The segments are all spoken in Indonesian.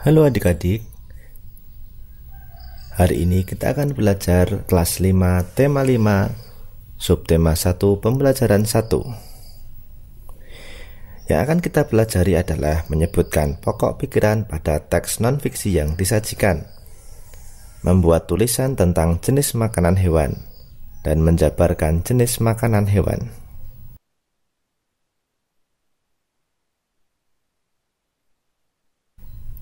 Halo adik-adik, hari ini kita akan belajar kelas 5 tema 5 subtema 1 pembelajaran 1. Yang akan kita pelajari adalah menyebutkan pokok pikiran pada teks non-fiksi yang disajikan, membuat tulisan tentang jenis makanan hewan, dan menjabarkan jenis makanan hewan.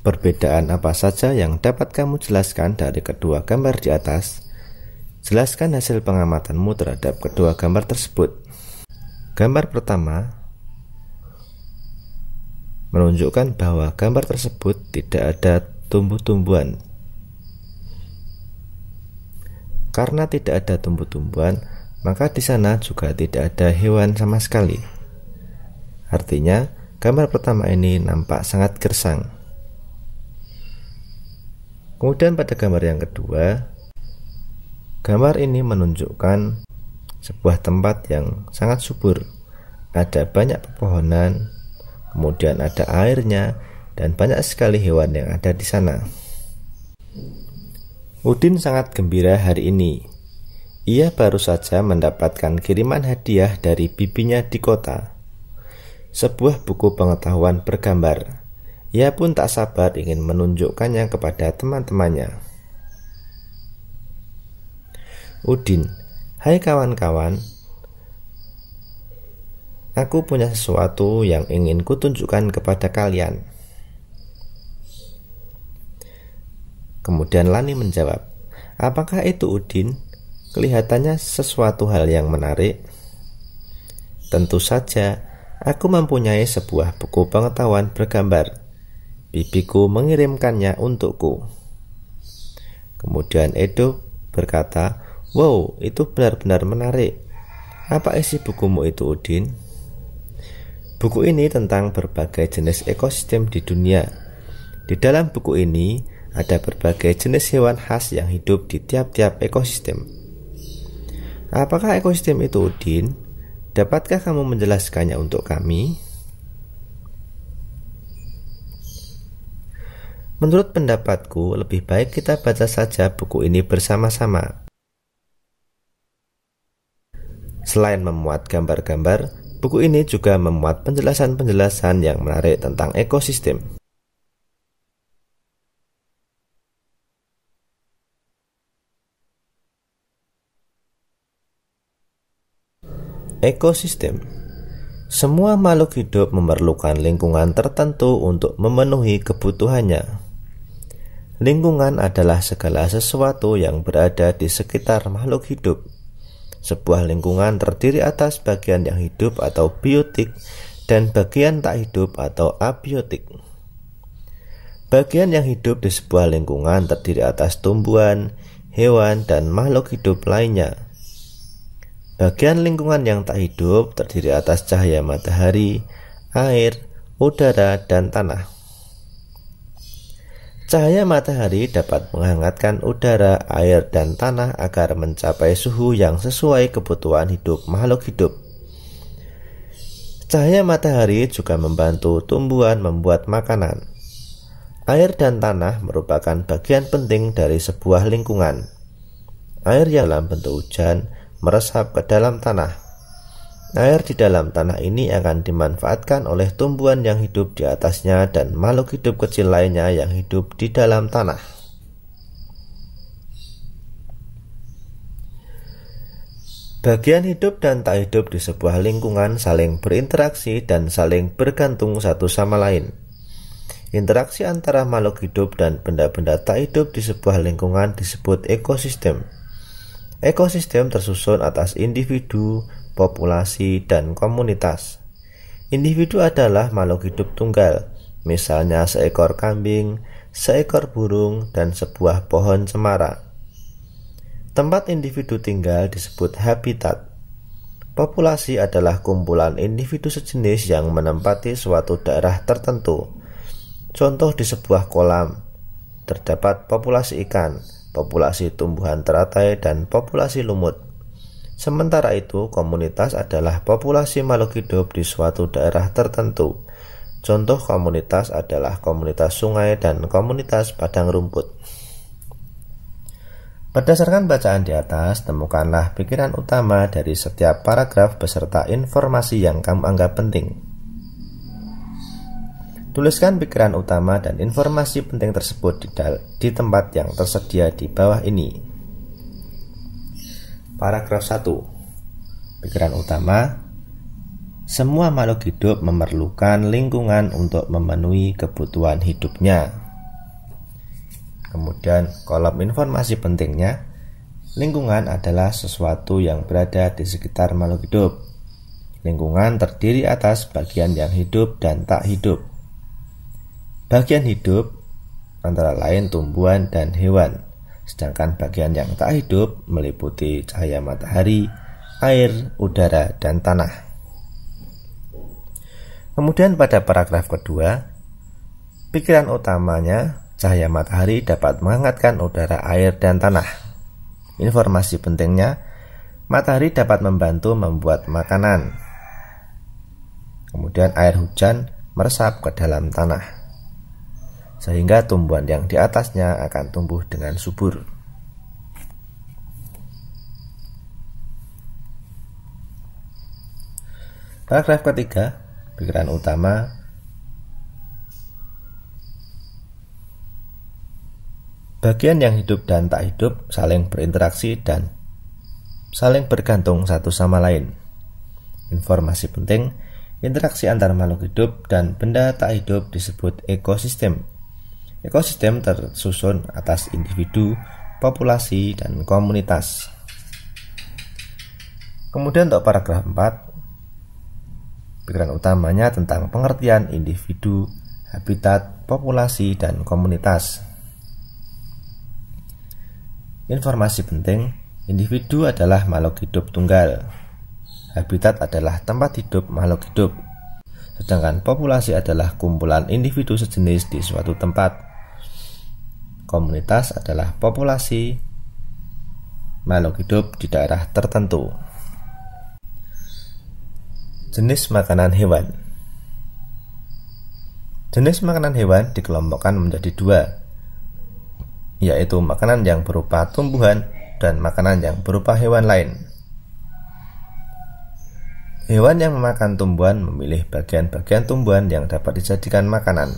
Perbedaan apa saja yang dapat kamu jelaskan dari kedua gambar di atas? Jelaskan hasil pengamatanmu terhadap kedua gambar tersebut. Gambar pertama menunjukkan bahwa gambar tersebut tidak ada tumbuh-tumbuhan. Karena tidak ada tumbuh-tumbuhan, maka di sana juga tidak ada hewan sama sekali. Artinya, gambar pertama ini nampak sangat gersang. Kemudian pada gambar yang kedua, gambar ini menunjukkan sebuah tempat yang sangat subur. Ada banyak pepohonan, kemudian ada airnya, dan banyak sekali hewan yang ada di sana. Udin sangat gembira hari ini. Ia baru saja mendapatkan kiriman hadiah dari bibinya di kota, sebuah buku pengetahuan bergambar. Ia pun tak sabar ingin menunjukkannya kepada teman-temannya. Udin, hai kawan-kawan, aku punya sesuatu yang ingin kutunjukkan kepada kalian. Kemudian Lani menjawab, apakah itu Udin? Kelihatannya sesuatu hal yang menarik. Tentu saja, aku mempunyai sebuah buku pengetahuan bergambar. Bibiku mengirimkannya untukku. Kemudian Edo berkata, wow, itu benar-benar menarik. Apa isi bukumu itu, Udin? Buku ini tentang berbagai jenis ekosistem di dunia. Di dalam buku ini ada berbagai jenis hewan khas yang hidup di tiap-tiap ekosistem. Apakah ekosistem itu, Udin? Dapatkah kamu menjelaskannya untuk kami? Menurut pendapatku, lebih baik kita baca saja buku ini bersama-sama. Selain memuat gambar-gambar, buku ini juga memuat penjelasan-penjelasan yang menarik tentang ekosistem. Ekosistem. Semua makhluk hidup memerlukan lingkungan tertentu untuk memenuhi kebutuhannya. Lingkungan adalah segala sesuatu yang berada di sekitar makhluk hidup. Sebuah lingkungan terdiri atas bagian yang hidup atau biotik dan bagian tak hidup atau abiotik. Bagian yang hidup di sebuah lingkungan terdiri atas tumbuhan, hewan, dan makhluk hidup lainnya. Bagian lingkungan yang tak hidup terdiri atas cahaya matahari, air, udara, dan tanah. Cahaya matahari dapat menghangatkan udara, air, dan tanah agar mencapai suhu yang sesuai kebutuhan hidup makhluk hidup. Cahaya matahari juga membantu tumbuhan membuat makanan. Air dan tanah merupakan bagian penting dari sebuah lingkungan. Air yang dalam bentuk hujan meresap ke dalam tanah. Air di dalam tanah ini akan dimanfaatkan oleh tumbuhan yang hidup di atasnya dan makhluk hidup kecil lainnya yang hidup di dalam tanah. Bagian hidup dan tak hidup di sebuah lingkungan saling berinteraksi dan saling bergantung satu sama lain. Interaksi antara makhluk hidup dan benda-benda tak hidup di sebuah lingkungan disebut ekosistem. Ekosistem tersusun atas individu, populasi, dan komunitas. Individu adalah makhluk hidup tunggal, misalnya seekor kambing, seekor burung, dan sebuah pohon cemara. Tempat individu tinggal disebut habitat. Populasi adalah kumpulan individu sejenis yang menempati suatu daerah tertentu. Contoh di sebuah kolam, terdapat populasi ikan, populasi tumbuhan teratai, dan populasi lumut. Sementara itu, komunitas adalah populasi makhluk hidup di suatu daerah tertentu. Contoh komunitas adalah komunitas sungai dan komunitas padang rumput. Berdasarkan bacaan di atas, temukanlah pikiran utama dari setiap paragraf beserta informasi yang kamu anggap penting. Tuliskan pikiran utama dan informasi penting tersebut di tempat yang tersedia di bawah ini. Paragraf 1. Pikiran utama: semua makhluk hidup memerlukan lingkungan untuk memenuhi kebutuhan hidupnya. Kemudian kolom informasi pentingnya: lingkungan adalah sesuatu yang berada di sekitar makhluk hidup. Lingkungan terdiri atas bagian yang hidup dan tak hidup. Bagian hidup antara lain tumbuhan dan hewan, sedangkan bagian yang tak hidup meliputi cahaya matahari, air, udara, dan tanah. Kemudian pada paragraf kedua, pikiran utamanya, cahaya matahari dapat menghangatkan udara, air, dan tanah. Informasi pentingnya, matahari dapat membantu membuat makanan. Kemudian air hujan meresap ke dalam tanah, sehingga tumbuhan yang di atasnya akan tumbuh dengan subur. Paragraf ketiga, pikiran utama: bagian yang hidup dan tak hidup saling berinteraksi dan saling bergantung satu sama lain. Informasi penting: interaksi antar makhluk hidup dan benda tak hidup disebut ekosistem. Ekosistem tersusun atas individu, populasi, dan komunitas. Kemudian untuk paragraf 4, pikiran utamanya tentang pengertian individu, habitat, populasi, dan komunitas. Informasi penting: individu adalah makhluk hidup tunggal. Habitat adalah tempat hidup makhluk hidup. Sedangkan populasi adalah kumpulan individu sejenis di suatu tempat. Komunitas adalah populasi makhluk hidup di daerah tertentu. Jenis makanan hewan. Jenis makanan hewan dikelompokkan menjadi dua, yaitu makanan yang berupa tumbuhan dan makanan yang berupa hewan lain. Hewan yang memakan tumbuhan memilih bagian-bagian tumbuhan yang dapat dijadikan makanan.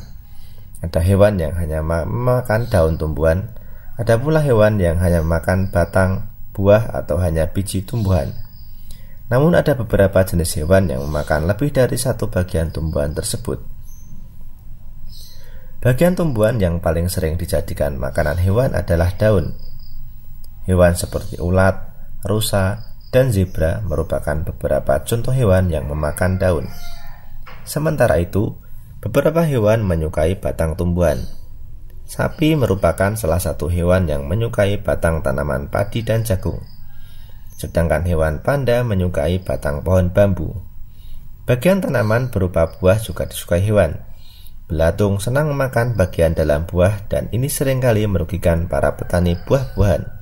Ada hewan yang hanya memakan daun tumbuhan, ada pula hewan yang hanya memakan batang, buah, atau hanya biji tumbuhan. Namun ada beberapa jenis hewan yang memakan lebih dari satu bagian tumbuhan tersebut. Bagian tumbuhan yang paling sering dijadikan makanan hewan adalah daun. Hewan seperti ulat, rusa, dan zebra merupakan beberapa contoh hewan yang memakan daun. Sementara itu, beberapa hewan menyukai batang tumbuhan. Sapi merupakan salah satu hewan yang menyukai batang tanaman padi dan jagung. Sedangkan hewan panda menyukai batang pohon bambu. Bagian tanaman berupa buah juga disukai hewan. Belatung senang memakan bagian dalam buah dan ini seringkali merugikan para petani buah-buahan.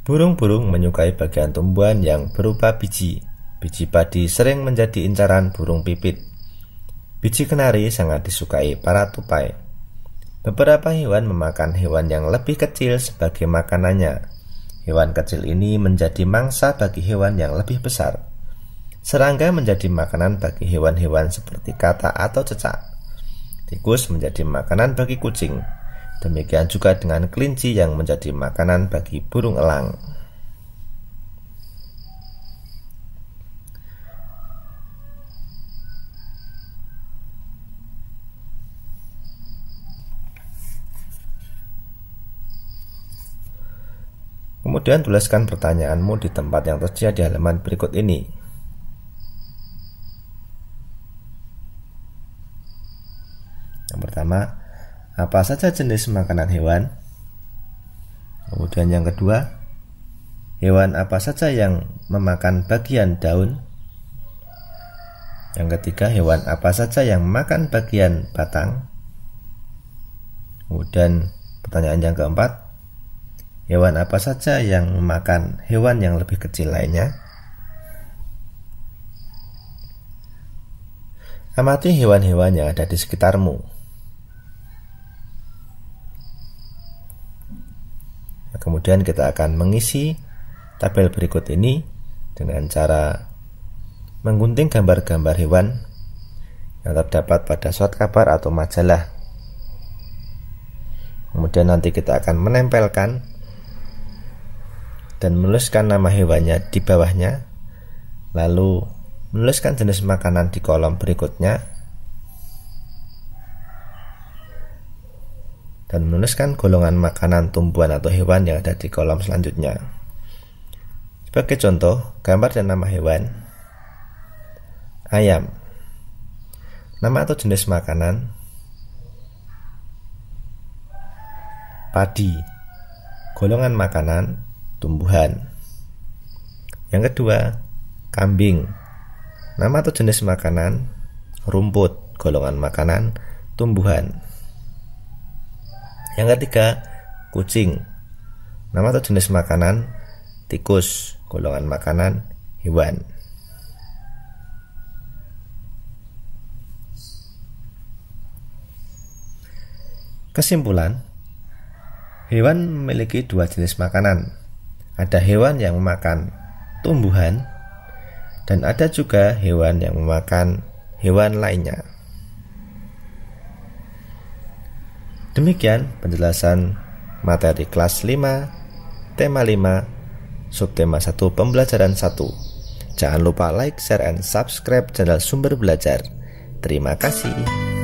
Burung-burung menyukai bagian tumbuhan yang berupa biji. Biji padi sering menjadi incaran burung pipit. Biji kenari sangat disukai para tupai. Beberapa hewan memakan hewan yang lebih kecil sebagai makanannya. Hewan kecil ini menjadi mangsa bagi hewan yang lebih besar. Serangga menjadi makanan bagi hewan-hewan seperti katak atau cecak. Tikus menjadi makanan bagi kucing. Demikian juga dengan kelinci yang menjadi makanan bagi burung elang. Kemudian tuliskan pertanyaanmu di tempat yang tersedia di halaman berikut ini. Yang pertama, apa saja jenis makanan hewan? Kemudian yang kedua, hewan apa saja yang memakan bagian daun? Yang ketiga, hewan apa saja yang memakan bagian batang? Kemudian pertanyaan yang keempat, hewan apa saja yang memakan hewan yang lebih kecil lainnya? Amati hewan-hewan yang ada di sekitarmu. Kemudian kita akan mengisi tabel berikut ini dengan cara menggunting gambar-gambar hewan yang terdapat pada surat kabar atau majalah. Kemudian nanti kita akan menempelkan dan menuliskan nama hewannya di bawahnya, lalu menuliskan jenis makanan di kolom berikutnya, dan menuliskan golongan makanan tumbuhan atau hewan yang ada di kolom selanjutnya. Sebagai contoh, gambar dan nama hewan: ayam, nama atau jenis makanan; padi, golongan makanan tumbuhan. Yang kedua, kambing, nama atau jenis makanan; rumput, golongan makanan tumbuhan. Yang ketiga, kucing, nama atau jenis makanan; tikus, golongan makanan hewan. Kesimpulan, hewan memiliki dua jenis makanan. Ada hewan yang memakan tumbuhan dan ada juga hewan yang memakan hewan lainnya. Demikian penjelasan materi kelas 5, tema 5, subtema 1, pembelajaran 1. Jangan lupa like, share, and subscribe channel Sumber Belajar. Terima kasih.